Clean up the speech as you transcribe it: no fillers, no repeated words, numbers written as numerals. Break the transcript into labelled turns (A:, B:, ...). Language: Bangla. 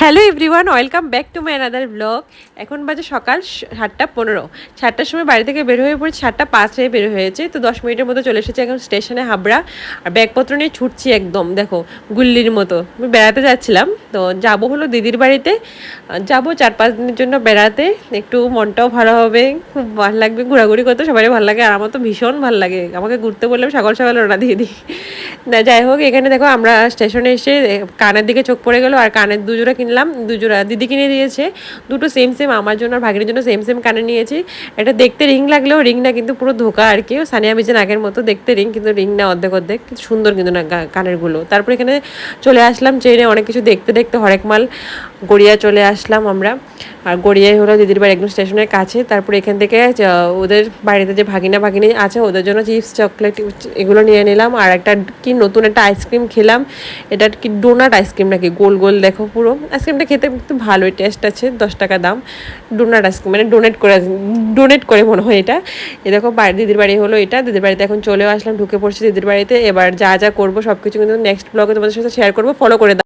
A: Hello everyone, welcome back to my another blog. এখন বাজে সকাল 7:15। 7টার সময় বাড়ি থেকে বের হয়ে পড়েছি, 7:05 বের হয়েছে। তো 10 মিনিটের মতো চলে এসেছি এখন স্টেশনে হাবড়া। আর ব্যাগপত্র নিয়ে ছুটছি একদম, দেখো গুল্লির মতো। আমি বেড়াতে যাচ্ছিলাম, তো যাবো হলো দিদির বাড়িতে। যাবো 4-5 দিনের জন্য বেড়াতে, একটু মনটাও ভালো হবে, খুব ভালো লাগবে। ঘোরাঘুরি করতে সবারই ভালো লাগে, আর আমার তো ভীষণ ভালো লাগে। আমাকে ঘুরতে বললে আমি সকাল সকাল রওনা দিয়ে দিই। না যাই হোক, এখানে দেখো আমরা স্টেশনে এসে কানের দিকে চোখ পড়ে গেলো, আর কানের দুজোড়া কিনলাম। দুজোড়া দিদি কিনে দিয়েছে, দুটো সেম সেম, আমার জন্য আর ভাগিনের জন্য সেম সেম কানে নিয়েছি। এটা দেখতে রিং লাগলেও রিং না, কিন্তু পুরো ধোকা আর কি। সানিয়া মির্জার আগের মতো দেখতে রিং, কিন্তু রিং না, অর্ধেক অর্ধেক। কিন্তু সুন্দর কিন্তু না কানেরগুলো। তারপর এখানে চলে আসলাম ট্রেনে, অনেক কিছু দেখতে দেখতে হরেক মাল গড়িয়া চলে আসলাম আমরা। আর গড়িয়ায় হলো দিদির বাড়ি একদম স্টেশনের কাছে। তারপর এখান থেকে ওদের বাড়িতে যে ভাগিনী আছে ওদের জন্য চিপস চকলেট এগুলো নিয়ে নিলাম। আর একটা কি নতুন একটা আইসক্রিম খেলাম, এটা কি ডোনাট আইসক্রিম নাকি, গোল গোল দেখো পুরো। আইসক্রিমটা খেতে কিন্তু ভালোই টেস্ট আছে, 10 টাকা দাম। ডোনাট আইসক্রিম মানে ডোনেট করে মনে হয় এটা। এ দেখো দিদির বাড়ি হলো এটা। দিদির বাড়িতে এখন চলেও আসলাম, ঢুকে পড়ছি দিদির বাড়িতে। এবার যা যা করবো সব কিছু কিন্তু নেক্সট ব্লগে তোমাদের সাথে শেয়ার করবো, ফলো করে দাও।